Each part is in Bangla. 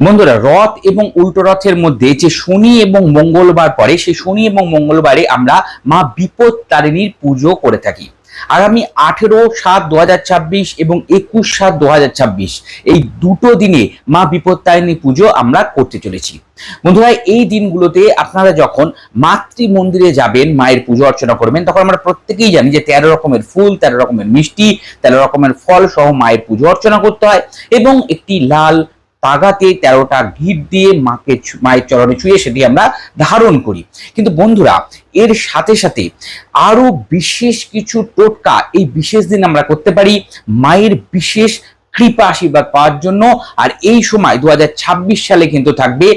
বন্ধুরা, রথ এবং উল্টো রথের মধ্যে যে শনি এবং মঙ্গলবার পড়ে, সেই শনি এবং মঙ্গলবারে আমরা মা বিপত্তারিণীর পুজো করে থাকি। আগামী 18/7/2026 এবং 21/7/2026 এই দুটো দিনে মা বিপত্তারিণী পুজো আমরা করতে চলেছি। বন্ধুরা, এই দিনগুলোতে আপনারা যখন মাতৃ মন্দিরে যাবেন, মায়ের পুজো অর্চনা করবেন, তখন আমরা প্রত্যেকেই জানি যে 13 রকমের ফুল, 13 রকমের মিষ্টি, 13 রকমের ফল সহ মায়ের পুজো অর্চনা করতে হয় এবং একটি লাল তাগাতে 13টা ঘিট দিয়ে মায়ের চরণে ছুঁয়ে সেটি আমরা ধারণ করি। কিন্তু বন্ধুরা, এর সাথে সাথে আরো বিশেষ কিছু টোটকা এই বিশেষ দিন আমরা করতে পারি মায়ের বিশেষ কৃপা আশীর্বাদ পাওয়ার জন্য। আর এই সময় 2026 সালে কিন্তু থাকবে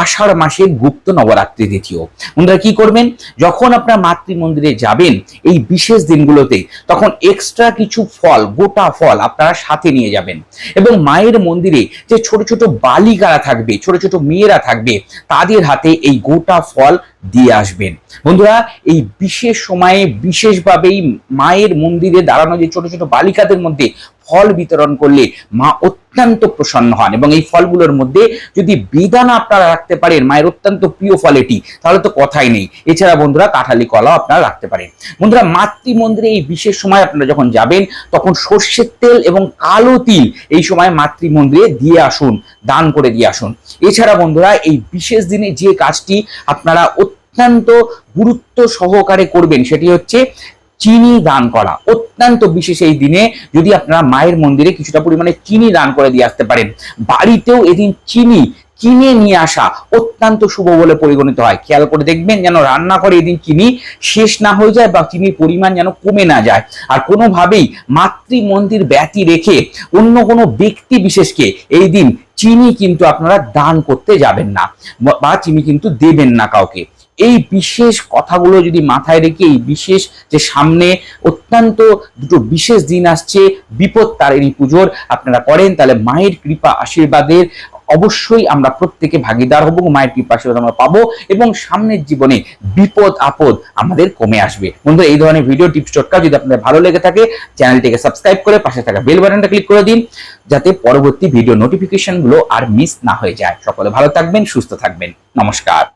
আষাঢ় মাসের গুপ্ত নবরাত্রি দ্বিতীয়। বন্ধুরা, কি করবেন? যখন আপনার মাতৃ মন্দিরে যাবেন এই বিশেষ দিনগুলোতে, তখন এক্সট্রা কিছু ফল, গোটা ফল আপনারা সাথে নিয়ে যাবেন এবং মায়ের মন্দিরে যে ছোট ছোট বালিকারা থাকবে, ছোট ছোট মেয়েরা থাকবে, তাদের হাতে এই গোটা ফল দিয়ে আসবেন। বন্ধুরা, এই বিশেষ সময়ে বিশেষভাবেই মায়ের মন্দিরে দাঁড়ানো যে ছোট ছোট বালিকাদের মধ্যে ফল বিতরণ করলে মা অত্যন্ত প্রসন্ন হন এবং এই ফলগুলোর মধ্যে যদি বেদানা আপনারা রাখতে পারেন, মায়ের অত্যন্ত প্রিয় ফল এটি, তাহলে তো কথাই নেই। এছাড়া বন্ধুরা, কাঁঠালি কলাও আপনারা রাখতে পারেন। বন্ধুরা, মাতৃ মন্দিরে এই বিশেষ সময় আপনারা যখন যাবেন, তখন সর্ষের তেল এবং কালো তিল এই সময় মাতৃ মন্দিরে দিয়ে আসুন, দান করে দিয়ে আসুন। এছাড়া বন্ধুরা, এই বিশেষ দিনে যে কাজটি আপনারা অত্যন্ত গুরুত্ব সহকারে করবেন, সেটি হচ্ছে চিনি দান করা। অত্যন্ত বিশেষ এই দিনে যদি আপনারা মায়ের মন্দিরে কিছুটা পরিমাণে চিনি দান করে দিয়ে আসতে পারেন, বাড়িতেও এদিন চিনি কিনে নিয়ে আসা অত্যন্ত শুভ বলে পরিগণিত হয়। খেয়াল করে দেখবেন যেন রান্না করে এদিন চিনি শেষ না হয়ে যায় বা চিনির পরিমাণ যেন কমে না যায়। আর কোনোভাবেই মাতৃ মন্দির ব্যতি রেখে অন্য কোনো ব্যক্তি বিশেষকে এই দিন চিনি কিন্তু আপনারা দান করতে যাবেন না বা চিনি কিন্তু দেবেন না কাউকে। এই বিশেষ কথাগুলো যদি মাথায় রেখে এই বিশেষ যে সামনে অত্যন্ত দুটো বিশেষ দিন আসছে বিপত্তারিণী পুজোর আপনারা করেন, তাহলে মায়ের কৃপা আশীর্বাদের অবশ্যই আমরা প্রত্যেকে ভাগিদার হব, মায়ের কৃপা আশীর্বাদ আমরা পাবো এবং সামনের জীবনে বিপদ আপদ আমাদের কমে আসবে। বন্ধুরা, এই ধরনের ভিডিও টিপস টোটকা যদি আপনাদের ভালো লেগে থাকে, চ্যানেলটিকে সাবস্ক্রাইব করে পাশে থাকা বেল বাটনটা ক্লিক করে দিন, যাতে পরবর্তী ভিডিও নোটিফিকেশন গুলো আর মিস না হয়ে যায়। সকলে ভালো থাকবেন, সুস্থ থাকবেন। নমস্কার।